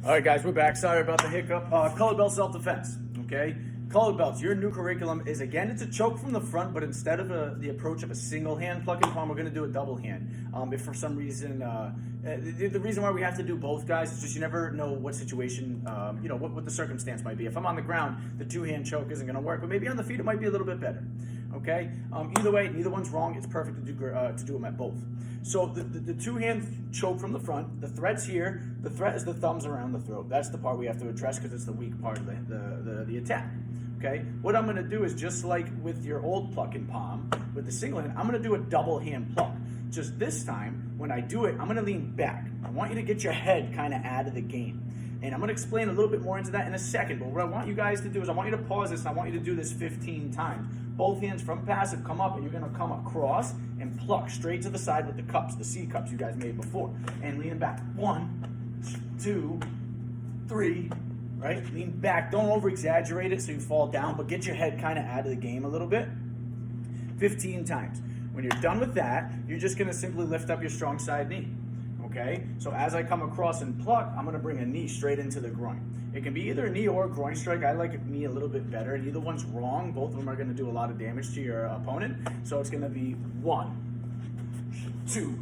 All right, guys, we're back. Sorry about the hiccup. Colored belt self-defense, okay? Colored belts, your new curriculum is, again, it's a choke from the front, but instead of the approach of a single hand pluck and palm, we're going to do a double hand. If for some reason, the reason why we have to do both, guys, is just you never know what situation, what the circumstance might be. If I'm on the ground, the two-hand choke isn't going to work, but maybe on the feet it might be a little bit better, okay? Either way, neither one's wrong. It's perfect to do them at both. So the two-hand choke from the front, the threat's here. The threat is the thumbs around the throat. That's the part we have to address because it's the weak part of the attack. Okay, what I'm going to do is just like with your old pluck and palm, with the single hand, I'm going to do a double hand pluck. Just this time, when I do it, I'm going to lean back. I want you to get your head kind of out of the game. And I'm going to explain a little bit more into that in a second. But what I want you guys to do is I want you to pause this and I want you to do this 15 times. Both hands from passive come up and you're going to come across and pluck straight to the side with the cups, the C cups you guys made before. And lean back. 1, 2, 3, right? Lean back. Don't over-exaggerate it so you fall down, but get your head kind of out of the game a little bit. 15 times. When you're done with that, you're just going to simply lift up your strong side knee. Okay? So as I come across and pluck, I'm going to bring a knee straight into the groin. It can be either a knee or a groin strike. I like a knee a little bit better. Neither one's wrong. Both of them are going to do a lot of damage to your opponent. So it's going to be 1, 2,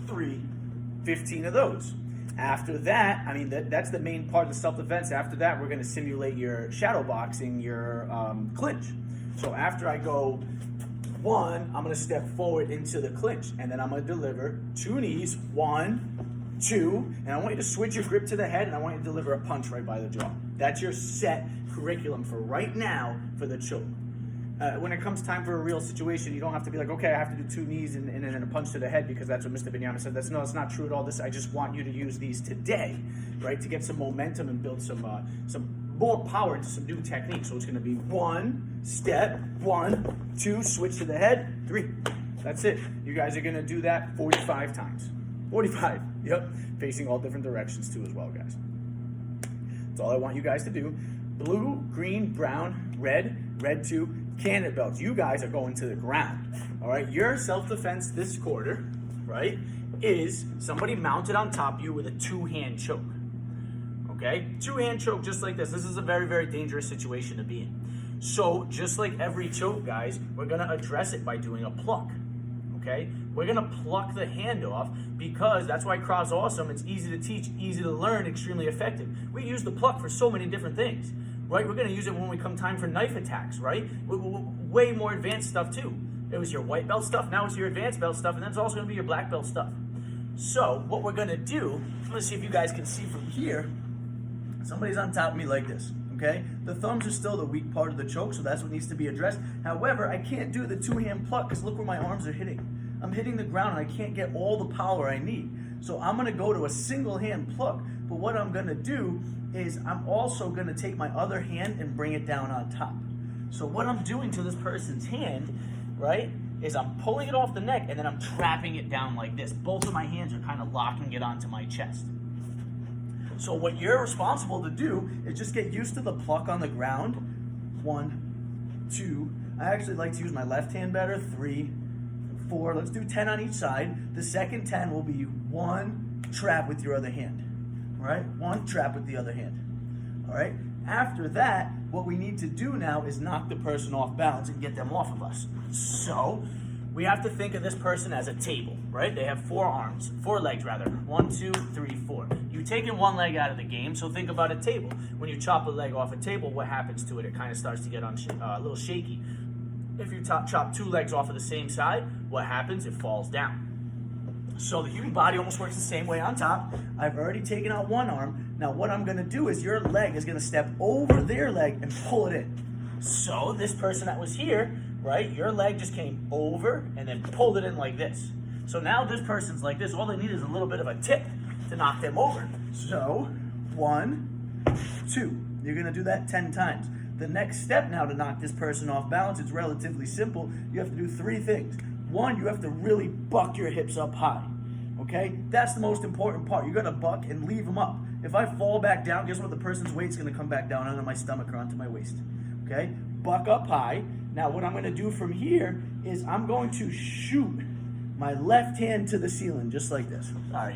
3, 15 of those. After that, I mean, that's the main part of the self-defense. After that, we're going to simulate your shadow boxing, your clinch. So after I go 1, I'm going to step forward into the clinch, and then I'm going to deliver 2 knees, 1, 2, and I want you to switch your grip to the head, and I want you to deliver a punch right by the jaw. That's your set curriculum for right now for the choke. When it comes time for a real situation, you don't have to be like, okay, I have to do 2 knees and then a punch to the head because that's what Mr. Binyama said. That's not true at all. I just want you to use these today, right, to get some momentum and build some more power into some new techniques. So it's going to be 1 step, 1, 2, switch to the head, 3. That's it. You guys are going to do that 45 times. 45. Yep. Facing all different directions too as well, guys. That's all I want you guys to do. Blue, green, brown, red 2, candidate belts. You guys are going to the ground. All right. Your self-defense this quarter, right, is somebody mounted on top of you with a 2-hand choke. Okay? 2-hand choke just like this. This is a very, very dangerous situation to be in. So just like every choke, guys, we're going to address it by doing a pluck. Okay? We're going to pluck the hand off because that's why Krav's awesome. It's easy to teach, easy to learn, extremely effective. We use the pluck for so many different things, right? We're going to use it when we come time for knife attacks, right? Way more advanced stuff too. It was your white belt stuff, now it's your advanced belt stuff, and then it's also going to be your black belt stuff. So what we're going to do, let's see if you guys can see from here, somebody's on top of me like this. Okay, the thumbs are still the weak part of the choke, so that's what needs to be addressed. However, I can't do the 2-hand pluck because look where my arms are hitting. I'm hitting the ground and I can't get all the power I need. So I'm going to go to a single hand pluck, but what I'm going to do is I'm also going to take my other hand and bring it down on top. So what I'm doing to this person's hand, right, is I'm pulling it off the neck and then I'm trapping it down like this. Both of my hands are kind of locking it onto my chest. So what you're responsible to do is just get used to the pluck on the ground. 1, 2. I actually like to use my left hand better. 3, 4. Let's do 10 on each side. The second 10 will be 1 trap with your other hand. All right? 1 trap with the other hand. All right? After that, what we need to do now is knock the person off balance and get them off of us. So we have to think of this person as a table, right? They have 4 arms, 4 legs rather. 1, 2, 3, 4. You've taken 1 leg out of the game, so think about a table. When you chop a leg off a table, what happens to it? It kind of starts to get a little shaky. If you chop 2 legs off of the same side, what happens? It falls down. So the human body almost works the same way on top. I've already taken out 1 arm. Now what I'm going to do is your leg is going to step over their leg and pull it in. So this person that was here, right, your leg just came over and then pulled it in like this. So now this person's like this. All they need is a little bit of a tip to knock them over. So 1, 2. You're going to do that 10 times. The next step now to knock this person off balance, it's relatively simple. You have to do 3 things. 1, you have to really buck your hips up high. Okay? That's the most important part. You're going to buck and leave them up. If I fall back down, guess what? The person's weight's going to come back down onto my stomach or onto my waist. Okay? Buck up high. Now what I'm going to do from here is I'm going to shoot my left hand to the ceiling, just like this. Sorry.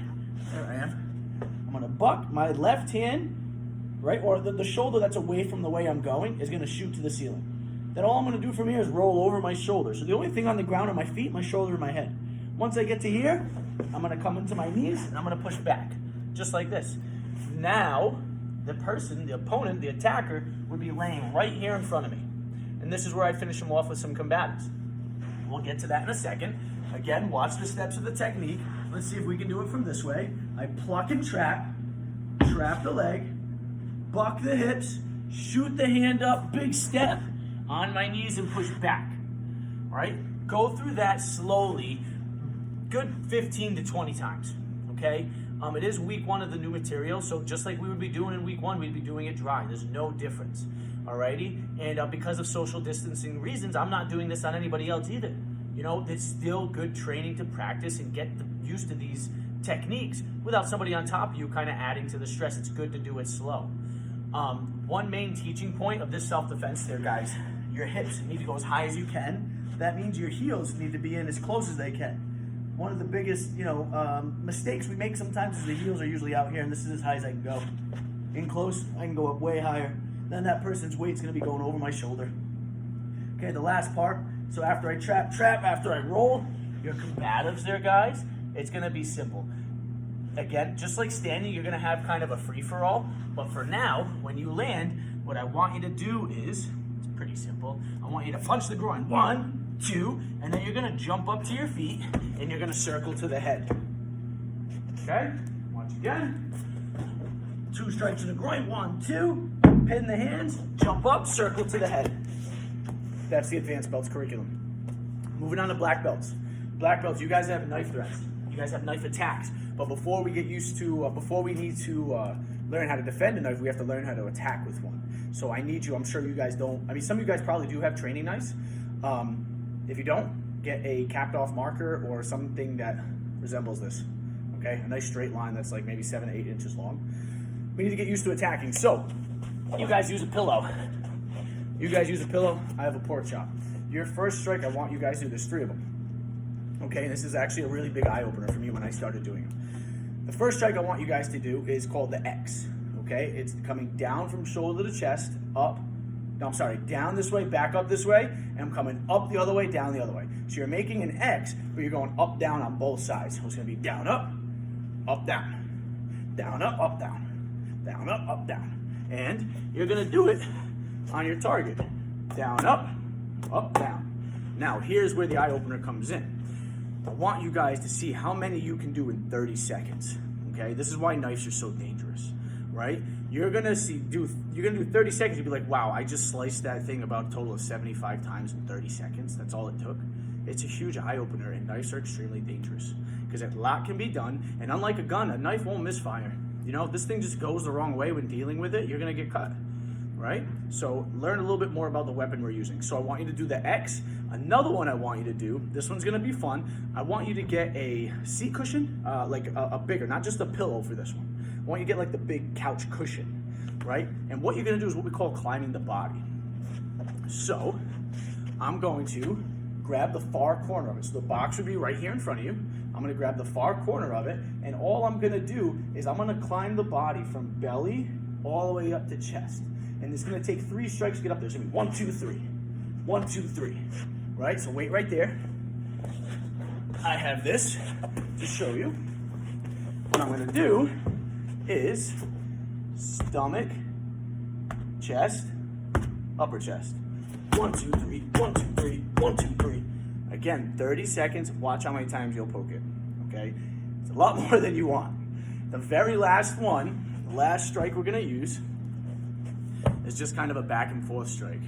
There I am. I'm gonna buck my left hand, right, or the shoulder that's away from the way I'm going is gonna shoot to the ceiling. Then all I'm gonna do from here is roll over my shoulder. So the only thing on the ground are my feet, my shoulder, and my head. Once I get to here, I'm gonna come into my knees and I'm gonna push back, just like this. Now, the person, the opponent, the attacker, would be laying right here in front of me. And this is where I finish him off with some combatives. We'll get to that in a second. Again, watch the steps of the technique. Let's see if we can do it from this way. I pluck and trap the leg, buck the hips, shoot the hand up, big step, on my knees and push back. All right? Go through that slowly, good 15 to 20 times, okay? It is week 1 of the new material, so just like we would be doing in week 1, we'd be doing it dry. There's no difference, alrighty? And because of social distancing reasons, I'm not doing this on anybody else either. You know, it's still good training to practice and get used to these techniques without somebody on top of you kind of adding to the stress. It's good to do it slow. One main teaching point of this self-defense there, guys, your hips need to go as high as you can. That means your heels need to be in as close as they can. One of the biggest, mistakes we make sometimes is the heels are usually out here, and this is as high as I can go. In close, I can go up way higher. Then that person's weight's gonna be going over my shoulder. Okay, the last part. So after I trap, after I roll, your combatives there, guys, it's gonna be simple. Again, just like standing, you're gonna have kind of a free-for-all, but for now, when you land, what I want you to do is, it's pretty simple, I want you to punch the groin. 1, 2, and then you're gonna jump up to your feet, and you're gonna circle to the head. Okay, once again, 2 strikes in the groin, 1, 2, pin the hands, jump up, circle to the head. That's the advanced belts curriculum. Moving on to black belts. Black belts, you guys have knife threats. You guys have knife attacks. But before we get used to, before we need to learn how to defend a knife, we have to learn how to attack with one. So I need you, I'm sure you guys don't, I mean, some of you guys probably do have training knives. If you don't, get a capped off marker or something that resembles this. Okay, a nice straight line that's like maybe 7 to 8 inches long. We need to get used to attacking. So, you guys use a pillow. You guys use a pillow, I have a pork chop. Your first strike, I want you guys to do, there's 3 of them. Okay, this is actually a really big eye-opener for me when I started doing them. The first strike I want you guys to do is called the X. Okay, it's coming down from shoulder to chest, up, no, I'm sorry, down this way, back up this way, and I'm coming up the other way, down the other way. So you're making an X, but you're going up, down on both sides. So it's gonna be down, up, down, down, up, down, down, up, down. And you're gonna do it on your target. Down, up, down. Now, here's where the eye opener comes in. I want you guys to see how many you can do in 30 seconds. Okay, this is why knives are so dangerous, right? You're gonna do 30 seconds, you'll be like, wow, I just sliced that thing about a total of 75 times in 30 seconds. That's all it took. It's a huge eye opener, and knives are extremely dangerous because a lot can be done, and unlike a gun, a knife won't misfire. You know, if this thing just goes the wrong way when dealing with it, you're gonna get cut. Right? So learn a little bit more about the weapon we're using. So I want you to do the X. Another one I want you to do, this one's gonna be fun. I want you to get a seat cushion, like a bigger, not just a pillow for this one. I want you to get like the big couch cushion, right? And what you're gonna do is what we call climbing the body. So I'm going to grab the far corner of it. So the box would be right here in front of you. I'm gonna grab the far corner of it, and all I'm gonna do is I'm gonna climb the body from belly all the way up to chest. And it's gonna take 3 strikes to get up there. It's gonna be 1, 2, 3. 1, 2, 3. Right? So wait right there. I have this to show you. What I'm gonna do is stomach, chest, upper chest. 1, 2, 3, 1, 2, 3, 1, 2, 3. Again, 30 seconds. Watch how many times you'll poke it. Okay? It's a lot more than you want. The very last one, the last strike we're gonna use, it's just kind of a back and forth strike.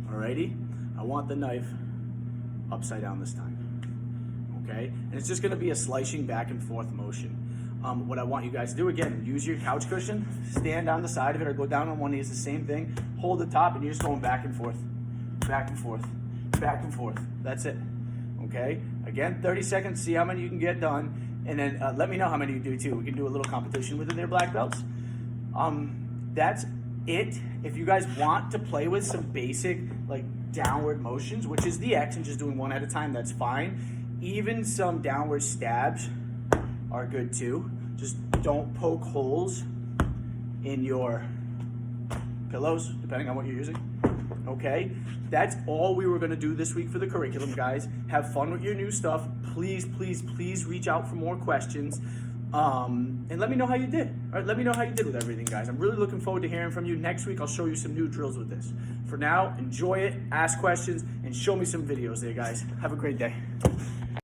Alrighty? I want the knife upside down this time. Okay? And it's just gonna be a slicing back and forth motion. What I want you guys to do, again, use your couch cushion, stand on the side of it or go down on one knee, it's the same thing. Hold the top and you're just going back and forth, back and forth, back and forth. That's it. Okay? Again, 30 seconds, see how many you can get done. And then let me know how many you do too. We can do a little competition within their black belts. That's it. If you guys want to play with some basic like downward motions, which is the X and just doing one at a time, that's fine. Even some downward stabs are good too. Just don't poke holes in your pillows, depending on what you're using. Okay, that's all we were going to do this week for the curriculum, guys. Have fun with your new stuff. Please, please, please reach out for more questions. And let me know how you did. All right, let me know how you did with everything, guys. I'm really looking forward to hearing from you. Next week, I'll show you some new drills with this. For now, enjoy it, ask questions, and show me some videos there, guys. Have a great day.